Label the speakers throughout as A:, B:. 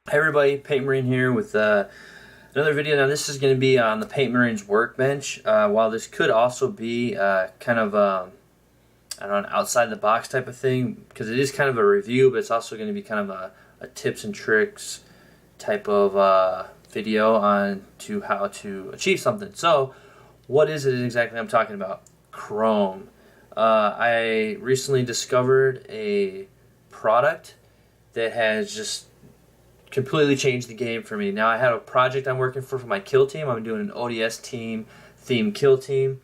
A: Hi everybody, Paintmarine here with another video. Now this is going to be on the Paintmarine's Workbench. While this could also be kind of I don't know, an outside the box type of thing, because it is kind of a review, but it's also going to be kind of a tips and tricks type of video on to how to achieve something. So what is it exactly I'm talking about? Chrome. I recently discovered a product that has just completely changed the game for me. Now I have a project I'm working for my kill team. I'm doing an ODST theme kill team.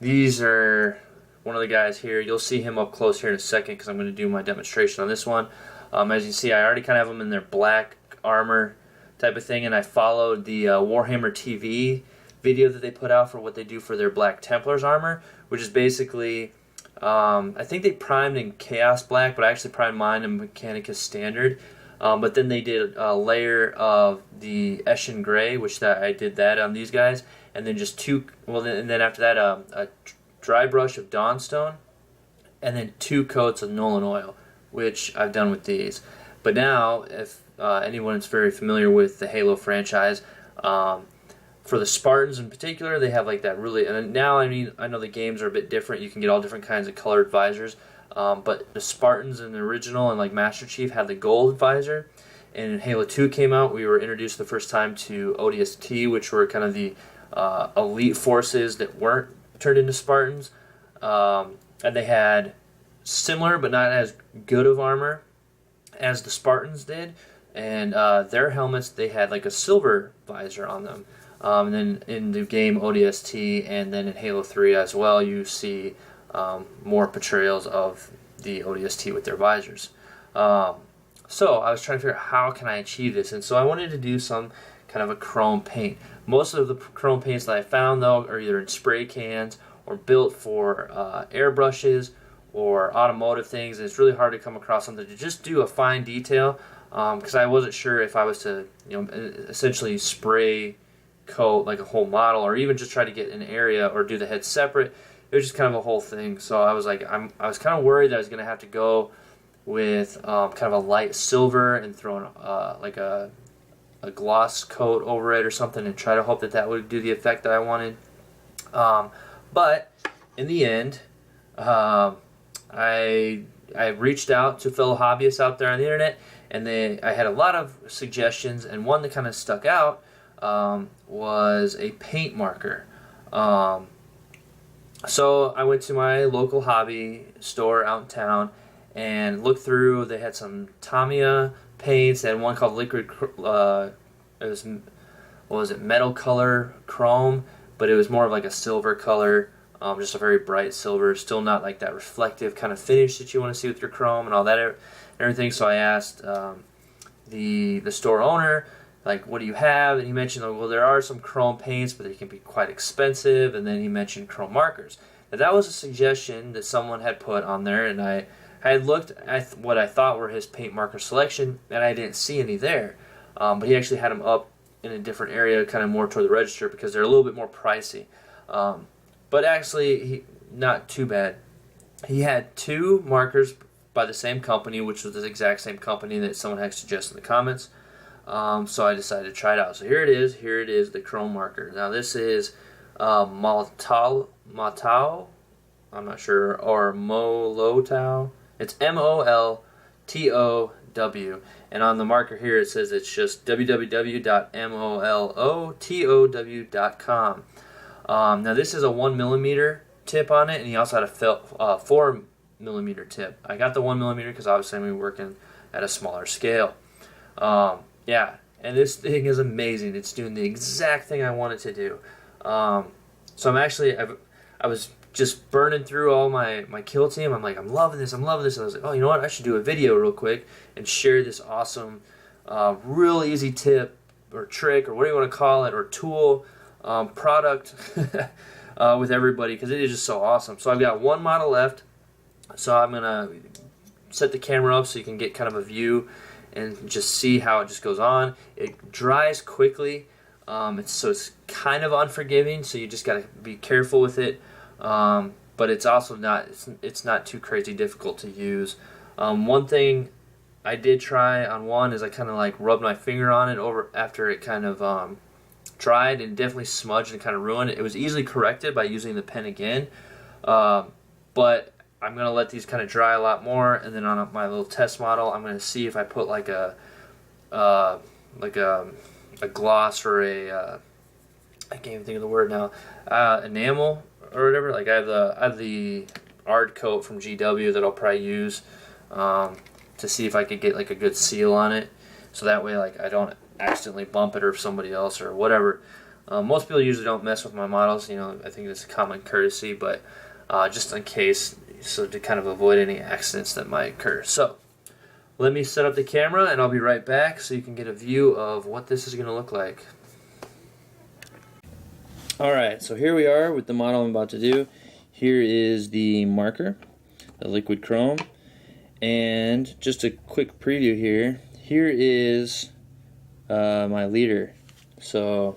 A: These are one of the guys here. You'll see him up close here in a second because I'm going to do my demonstration on this one. As you can see, I already kind of have them in their black armor type of thing, and I followed the Warhammer TV video that they put out for what they do for their Black Templars armor, which is basically I think they primed in Chaos Black, but I actually primed mine in Mechanicus Standard. But then they did a layer of the Eshin Gray, which I did that on these guys, and then just and then after that a dry brush of Dawnstone, and then 2 coats of Nolan oil, which I've done with these. But now, if anyone is very familiar with the Halo franchise, for the Spartans in particular, they have like that really, and now I know the games are a bit different. You can get all different kinds of colored visors. But the Spartans in the original and like Master Chief had the gold visor, and Halo 2 came out. We were introduced the first time to ODST, which were kind of the elite forces that weren't turned into Spartans, and they had similar but not as good of armor as the Spartans did, and their helmets, they had like a silver visor on them. And then in the game ODST and then in Halo 3 as well, you see more portrayals of the ODST with their visors. So I was trying to figure out how can I achieve this, and so I wanted to do some kind of a chrome paint. Most of the chrome paints that I found though are either in spray cans or built for airbrushes or automotive things, and it's really hard to come across something to just do a fine detail, because I wasn't sure if I was to essentially spray coat like a whole model, or even just try to get an area or do the head separate. It was just kind of a whole thing. So I was like, I was kind of worried that I was going to have to go with kind of a light silver and throw like a gloss coat over it or something, and try to hope that that would do the effect that I wanted. But in the end, I reached out to fellow hobbyists out there on the internet, and I had a lot of suggestions, and one that kind of stuck out was a paint marker. So I went to my local hobby store out in town and looked through. They had some Tamiya paints. They had one called Liquid, it was, what was it, Metal Color Chrome, but it was more of like a silver color, just a very bright silver, still not like that reflective kind of finish that you want to see with your chrome and all that and everything. So I asked the store owner, like, what do you have? And he mentioned, well, there are some chrome paints, but they can be quite expensive. And then he mentioned chrome markers. Now, that was a suggestion that someone had put on there, and I had looked at what I thought were his paint marker selection, and I didn't see any there. But he actually had them up in a different area, kind of more toward the register, because they're a little bit more pricey. But actually, not too bad. He had 2 markers by the same company, which was the exact same company that someone had suggested in the comments. So I decided to try it out. So here it is. Here it is, the chrome marker. Now this is Molotow, I'm not sure, or Molotow. It's MOLTOW. And on the marker here it says it's just www.molotow.com. Now this is a 1mm tip on it, and he also had a 4mm tip. I got the 1mm because obviously I'm working at a smaller scale. Yeah, and this thing is amazing. It's doing the exact thing I want it to do. So I was just burning through all my kill team. I'm like, I'm loving this. And I was like, oh, you know what? I should do a video real quick and share this awesome, real easy tip or trick or whatever you want to call it, or tool, product with everybody, because it is just so awesome. So I've got one model left. So I'm going to set the camera up so you can get kind of a view and just see how it just goes on. It dries quickly, so it's kind of unforgiving, so you just got to be careful with it. But it's also not, it's not too crazy difficult to use. One thing I did try on one is I kind of like rubbed my finger on it over after it kind of dried, and definitely smudged and kind of ruined it. It was easily corrected by using the pen again, but I'm gonna let these kind of dry a lot more, and then on my little test model, I'm gonna see if I put like a gloss or I can't even think of the word now, enamel or whatever. Like I have the art coat from GW that I'll probably use to see if I could get like a good seal on it, so that way like I don't accidentally bump it or somebody else or whatever. Most people usually don't mess with my models, you know. I think it's a common courtesy, but just in case, so to kind of avoid any accidents that might occur. So let me set up the camera and I'll be right back so you can get a view of what this is going to look like. Alright, so here we are with the model I'm about to do. Here is the marker, the liquid chrome, and just a quick preview here. Here is my leader. So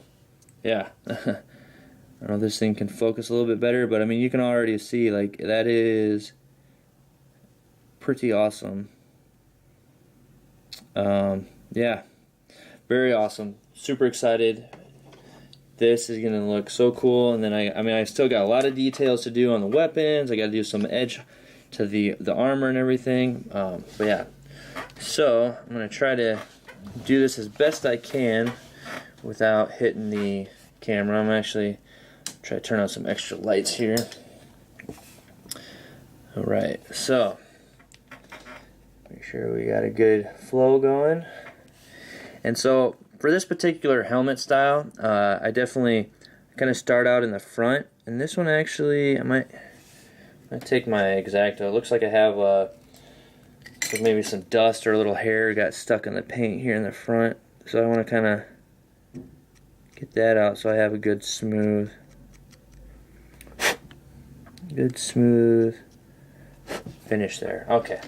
A: yeah, I don't know if this thing can focus a little bit better, but I mean you can already see like that is pretty awesome. Yeah, very awesome. Super excited. This is gonna look so cool, and then I mean I still got a lot of details to do on the weapons. I got to do some edge to the armor and everything. But yeah, so I'm gonna try to do this as best I can without hitting the camera. I'm actually try to turn on some extra lights here. All right, so make sure we got a good flow going. And so for this particular helmet style, I definitely kind of start out in the front, and this one actually I might take my X-Acto. It looks like I have maybe some dust or a little hair got stuck in the paint here in the front, so I want to kind of get that out so I have a good smooth finish there. Okay.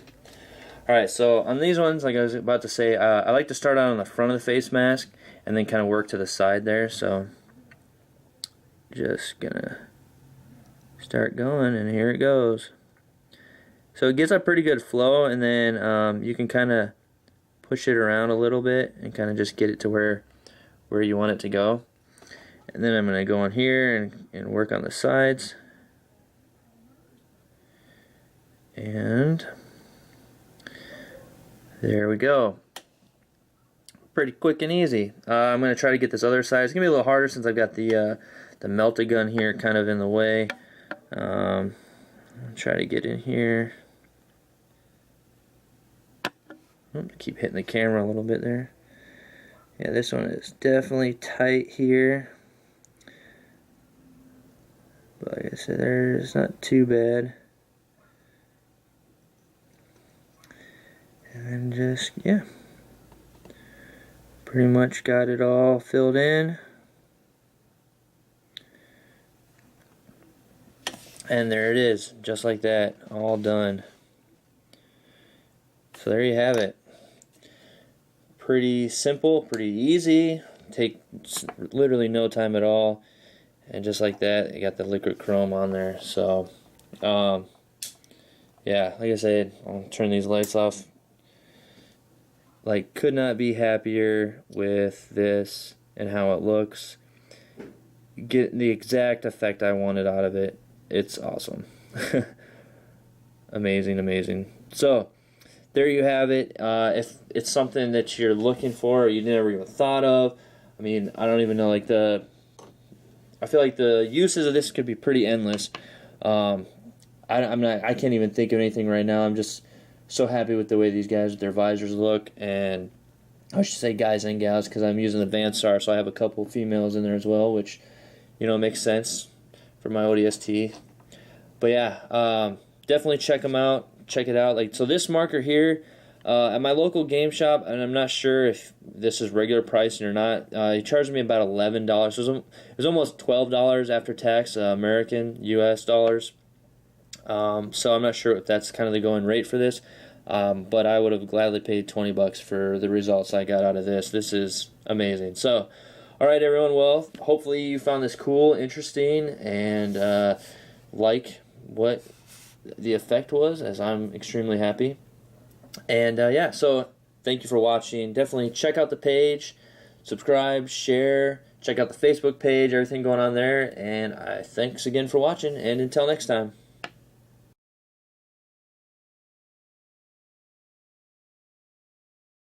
A: Alright, so on these ones, like I was about to say, I like to start out on the front of the face mask and then kind of work to the side there. So just gonna start going, and here it goes. So it gets a pretty good flow, and then you can kind of push it around a little bit and kind of just get it to where you want it to go. And then I'm gonna go on here and work on the sides. And there we go. Pretty quick and easy. I'm going to try to get this other side. It's going to be a little harder since I've got the melted gun here kind of in the way. I'll try to get in here. Keep hitting the camera a little bit there. Yeah, this one is definitely tight here. But like I said, it's not too bad. And then just, yeah, pretty much got it all filled in. And there it is, just like that, all done. So there you have it. Pretty simple, pretty easy, takes literally no time at all. And just like that, you got the liquid chrome on there. So, yeah, like I said, I'll turn these lights off. Like, could not be happier with this and how it looks. Get the exact effect I wanted out of it. It's awesome. Amazing, amazing. So, there you have it. If it's something that you're looking for or you never even thought of, I mean, I don't even know, like I feel like the uses of this could be pretty endless. I can't even think of anything right now. I'm just so happy with the way these guys with their visors look, and I should say guys and gals because I'm using the Vansar, so I have a couple females in there as well, which, you know, makes sense for my ODST. But yeah, definitely check them out. Check it out. Like, so this marker here at my local game shop, and I'm not sure if this is regular pricing or not. He charged me about $11. So it was almost $12 after tax, American US dollars. So I'm not sure if that's kind of the going rate for this, but I would have gladly paid $20 for the results I got out of this. This is amazing. So, all right, everyone. Well, hopefully you found this cool, interesting, and like what the effect was, as I'm extremely happy. And yeah, so thank you for watching. Definitely check out the page, subscribe, share, check out the Facebook page, everything going on there. And thanks again for watching, and until next time.